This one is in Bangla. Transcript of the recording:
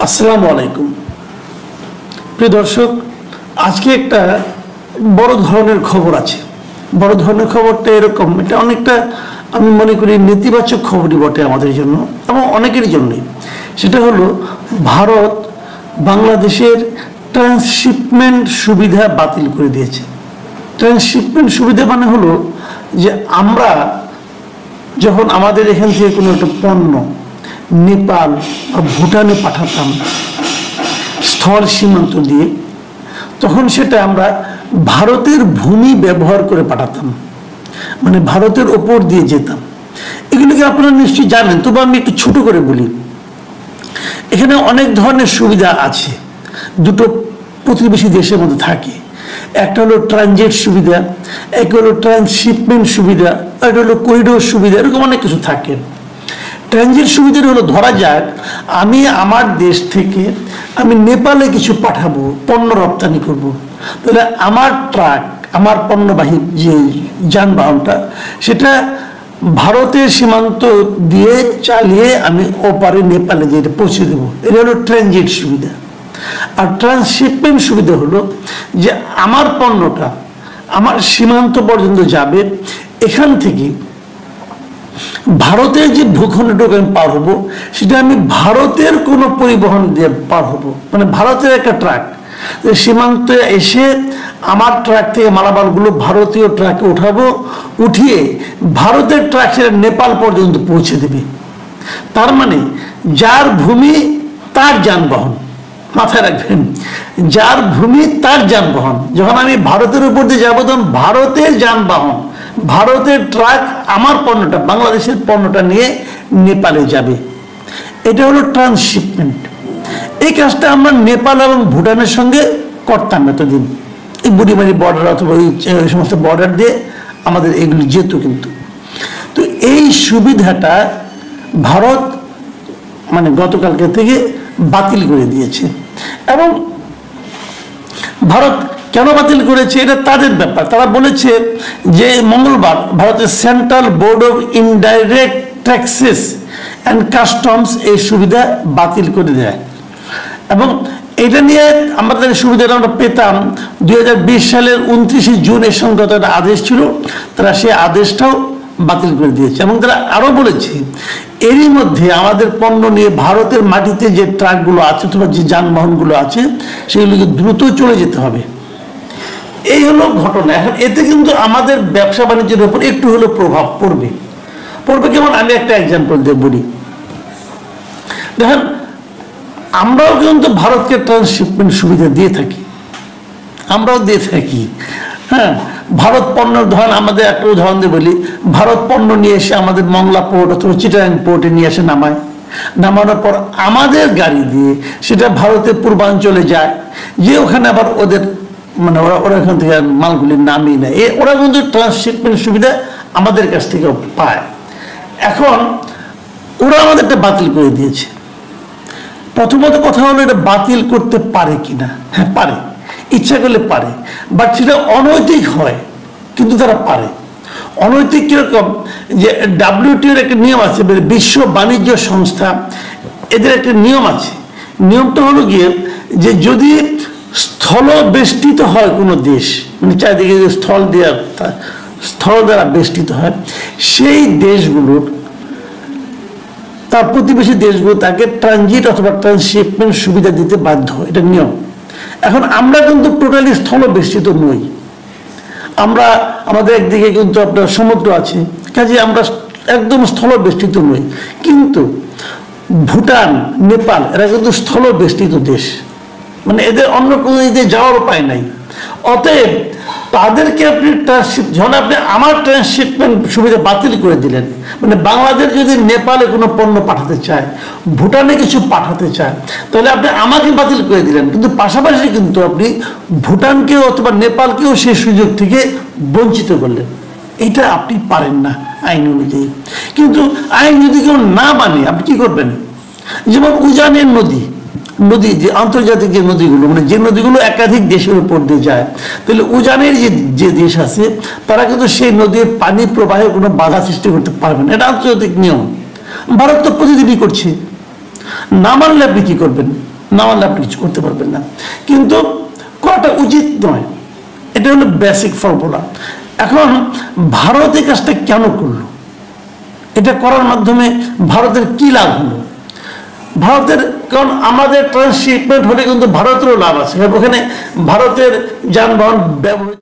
আসসালামু আলাইকুম প্রিয় দর্শক, আজকে একটা বড় ধরনের খবর আছে। বড় ধরনের খবরটা এরকম, এটা অনেকটা আমি মনে করি নেতিবাচক খবরই বটে আমাদের জন্য এবং অনেকের জন্যই। সেটা হলো ভারত বাংলাদেশের ট্রান্সশিপমেন্ট সুবিধা বাতিল করে দিয়েছে। ট্রান্সশিপমেন্ট সুবিধা মানে হলো যে আমরা যখন আমাদের এখান থেকে কোনো একটা পণ্য নেপাল বা ভুটানে পাঠাতাম স্থল সীমান্ত দিয়ে, তখন সেটা আমরা ভারতের ভূমি ব্যবহার করে পাঠাতাম, মানে ভারতের ওপর দিয়ে যেতাম। এগুলোকে আপনারা নিশ্চয়ই জানেন, তবু আমি একটু ছোট করে বলি। এখানে অনেক ধরনের সুবিধা আছে, দুটো প্রতিবেশী দেশের মধ্যে থাকে। একটা হলো ট্রানজিট সুবিধা, একটা হলো ট্রান্সশিপমেন্ট সুবিধা, একটা হলো করিডোর সুবিধা, এরকম অনেক কিছু থাকে। ট্রানজিট সুবিধা হলো, ধরা যাক আমি আমার দেশ থেকে আমি নেপালে কিছু পাঠাবো, পণ্য রপ্তানি করব, তাহলে আমার ট্রাক, আমার পণ্যবাহী যে যানবাহনটা, সেটা ভারতের সীমান্ত দিয়ে চালিয়ে আমি ওপারে নেপালে যেটা পৌঁছে দেবো। এটা হলো ট্রানজিট সুবিধা। আর ট্রান্সশিপমেন্ট সুবিধা হলো যে আমার পণ্যটা আমার সীমান্ত পর্যন্ত যাবে, এখান থেকে ভারতের যে ভূখণ্ডটুকু আমি পার হবো, সেটা আমি ভারতের কোনো পরিবহন দিয়ে পার হবো, মানে ভারতের একটা ট্রাক সীমান্তে এসে আমার ট্রাক থেকে মালামালগুলো ভারতীয় ট্রাকে উঠাবো, উঠিয়ে ভারতের ট্রাক সেটা নেপাল পর্যন্ত পৌঁছে দেবে। তার মানে যার ভূমি তার যানবাহন, মাথায় রাখবেন, যার ভূমি তার যানবাহন। যখন আমি ভারতের উপর দিয়ে যাবো, তখন ভারতের যানবাহন, ভারতের ট্রাক আমার পণ্যটা, বাংলাদেশের পণ্যটা নিয়ে নেপালে যাবে। এটা হলো ট্রান্সশিপমেন্ট। এই কাজটা আমরা নেপাল এবং ভুটানের সঙ্গে করতাম এতদিন, এই বুড়িমারি বর্ডার অথবা ওই সমস্ত বর্ডার দিয়ে আমাদের এগুলি যেত। কিন্তু তো এই সুবিধাটা ভারত মানে গতকালকে থেকে বাতিল করে দিয়েছে। এবং ভারত কেন বাতিল করেছে এটা তাদের ব্যাপার। তারা বলেছে যে মঙ্গলবার ভারতের central board of indirect taxes and customs এই সুবিধা বাতিল করে দেয়। এবং এটা নিয়ে আমাদের সুবিধাটা আমরা পেতাম 2020 সালের 29শে জুন এর সংক্রান্ত একটা আদেশ ছিল, তারা সেই আদেশটাও বাতিল করে দিয়েছে। এবং তারা আরও বলেছে এরই মধ্যে আমাদের পণ্য নিয়ে ভারতের মাটিতে যে ট্রাকগুলো আছে অথবা যে যানবাহনগুলো আছে সেগুলোকে দ্রুত চলে যেতে হবে। এই হলো ঘটনা। এখন এতে কিন্তু আমাদের ব্যবসা বাণিজ্যের উপর একটু হলেও প্রভাব পড়বে। কেমন, আমি একটা এক্সাম্পল দিয়ে বলি। দেখেন, আমরাও কিন্তু ভারতকে ট্রান্সশিপমেন্ট সুবিধা দিয়ে থাকি, আমরাও দিয়ে থাকি। হ্যাঁ, ভারত পণ্য, ধরেন আমাদের একটা উদাহরণ দিয়ে বলি, ভারত পণ্য নিয়ে এসে আমাদের মংলা পোর্ট অথবা চিটাগাং পোর্টে নিয়ে এসে নামায়, নামানোর পর আমাদের গাড়ি দিয়ে সেটা ভারতের পূর্বাঞ্চলে যায়, যে ওখানে আবার ওদের মানে ওরা এখান থেকে মালগুলি নামিয়ে নেয়। ওরা কিন্তু ট্রান্সশিপমেন্ট সুবিধা আমাদের কাছ থেকে পায়। এখন ওরা আমাদেরটা বাতিল করে দিয়েছে। প্রথমত কথা হলো, এটা বাতিল করতে পারে কিনা? হ্যাঁ পারে, ইচ্ছা করলে পারে, বাট সেটা অনৈতিক হয়, কিন্তু তারা পারে। অনৈতিক কিরকম, যে WTOর একটা নিয়ম আছে, বিশ্ব বাণিজ্য সংস্থা, এদের একটা নিয়ম আছে। নিয়মটা হলো গিয়ে যে যদি স্থল বেষ্টিত হয় কোনো দেশ, মানে চারিদিকে যে স্থল দ্বারা বেষ্টিত হয়, সেই দেশগুলোর, তার প্রতিবেশী দেশগুলো তাকে ট্রানজিট অথবা ট্রান্সশিপমেন্ট সুবিধা দিতে বাধ্য, এটা নিয়ম। এখন আমরা কিন্তু টোটালি স্থল বেষ্টিত নই, আমরা আমাদের একদিকে কিন্তু আপনার সমুদ্র আছে, কাজে আমরা একদম স্থল বেষ্টিত নই। কিন্তু ভুটান, নেপাল এরা কিন্তু স্থল বেষ্টিত দেশ, মানে এদের অন্য কোনো দিকে যাওয়ার উপায় নাই। অতএব তাদেরকে আপনি যখন আপনি আমার ট্রান্সশিপমেন্ট সুবিধা বাতিল করে দিলেন, মানে বাংলাদেশ যদি নেপালে কোনো পণ্য পাঠাতে চায়, ভুটানে কিছু পাঠাতে চায়, তাহলে আপনি আমাকে বাতিল করে দিলেন, কিন্তু পাশাপাশি কিন্তু আপনি ভুটানকেও অথবা নেপালকেও সেই সুযোগ থেকে বঞ্চিত করলেন। এটা আপনি পারেন না আইন অনুযায়ী। কিন্তু আইন যদি কেউ না মানে আপনি কি করবেন? যেমন উজানের নদী, যে আন্তর্জাতিক যে নদীগুলো, মানে যে নদীগুলো একাধিক দেশের উপর দিয়ে যায়, তাহলে উজানের যে দেশ আছে তারা কিন্তু সেই নদীর পানি প্রবাহে কোনো বাধা সৃষ্টি করতে পারবে না, এটা আন্তর্জাতিক নিয়ম। ভারত তো প্রতিদিনই করছে, না মানলে আপনি কি করবেন? না মানলে আপনি কিছু করতে পারবেন না, কিন্তু করাটা উচিত নয়। এটা হলো বেসিক ফর্মুলা। এখন ভারত এই কাজটা কেন করলো? এটা করার মাধ্যমে ভারতের কি লাভ হলো? ভারতের, কারণ আমাদের ট্রান্সশিপমেন্ট হলে কিন্তু ভারতেরও লাভ আছে, ওখানে ভারতের যানবাহন ব্যবহৃত